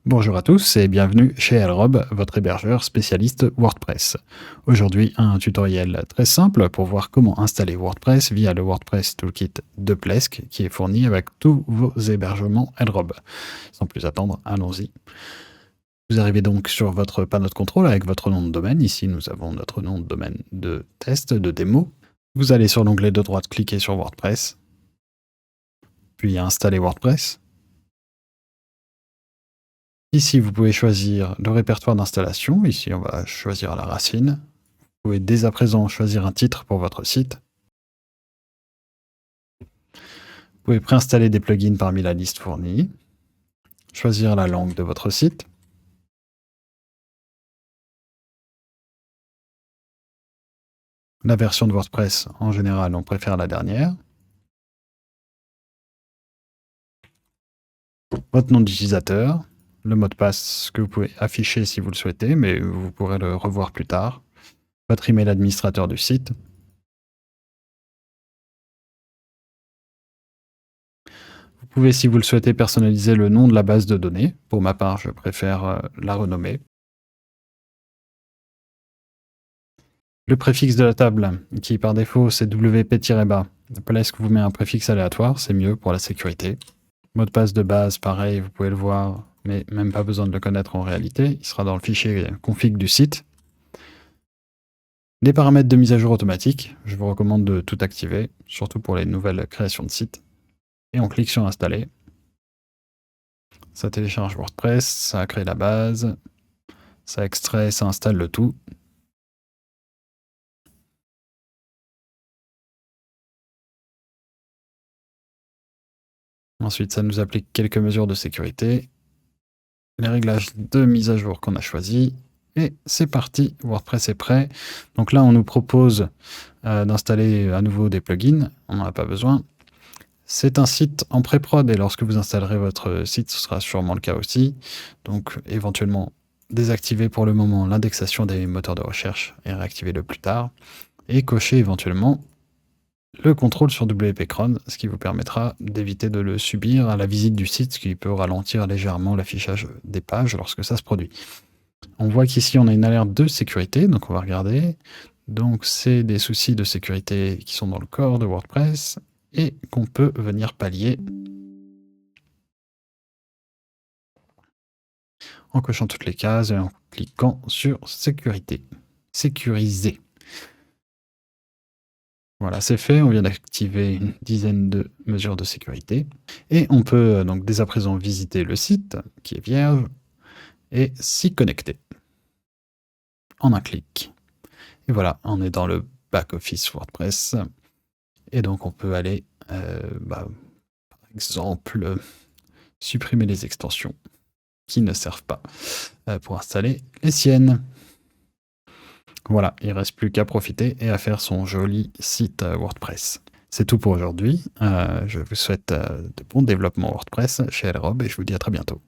Bonjour à tous et bienvenue chez Elrob, votre hébergeur spécialiste WordPress. Aujourd'hui, un tutoriel très simple pour voir comment installer WordPress via le WordPress Toolkit de Plesk qui est fourni avec tous vos hébergements Elrob. Sans plus attendre, allons-y. Vous arrivez donc sur votre panneau de contrôle avec votre nom de domaine. Ici, nous avons notre nom de domaine de test, de démo. Vous allez sur l'onglet de droite, cliquer sur WordPress, puis installer WordPress. Ici, vous pouvez choisir le répertoire d'installation. Ici, on va choisir la racine. Vous pouvez dès à présent choisir un titre pour votre site. Vous pouvez préinstaller des plugins parmi la liste fournie. Choisir la langue de votre site. La version de WordPress, en général, on préfère la dernière. Votre nom d'utilisateur. Le mot de passe que vous pouvez afficher si vous le souhaitez, mais vous pourrez le revoir plus tard. Votre email administrateur du site. Vous pouvez, si vous le souhaitez, personnaliser le nom de la base de données. Pour ma part, je préfère la renommer. Le préfixe de la table, qui par défaut c'est WP-bas. Plesk vous met un préfixe aléatoire, c'est mieux pour la sécurité. Mot de passe de base, pareil, vous pouvez le voir, mais même pas besoin de le connaître en réalité. Il sera dans le fichier config du site. Les paramètres de mise à jour automatique, je vous recommande de tout activer, surtout pour les nouvelles créations de sites. Et on clique sur installer. Ça télécharge WordPress, ça crée la base, ça extrait, ça installe le tout. Ensuite, ça nous applique quelques mesures de sécurité, les réglages de mise à jour qu'on a choisis, et c'est parti, WordPress est prêt. Donc là, on nous propose d'installer à nouveau des plugins, on n'en a pas besoin. C'est un site en pré-prod, et lorsque vous installerez votre site, ce sera sûrement le cas aussi. Donc éventuellement, désactiver pour le moment l'indexation des moteurs de recherche et réactiver le plus tard, et cocher éventuellement le contrôle sur WP-Cron, ce qui vous permettra d'éviter de le subir à la visite du site, ce qui peut ralentir légèrement l'affichage des pages lorsque ça se produit. On voit qu'ici on a une alerte de sécurité, donc on va regarder. Donc c'est des soucis de sécurité qui sont dans le corps de WordPress et qu'on peut venir pallier en cochant toutes les cases et en cliquant sur sécurité. Sécuriser. Voilà, c'est fait, on vient d'activer une dizaine de mesures de sécurité. Et on peut donc dès à présent visiter le site, qui est vierge, et s'y connecter. En un clic. Et voilà, on est dans le back-office WordPress. Et donc on peut aller, par exemple, supprimer les extensions qui ne servent pas pour installer les siennes. Voilà, il ne reste plus qu'à profiter et à faire son joli site WordPress. C'est tout pour aujourd'hui. Je vous souhaite de bons développements WordPress chez Elrob et je vous dis à très bientôt.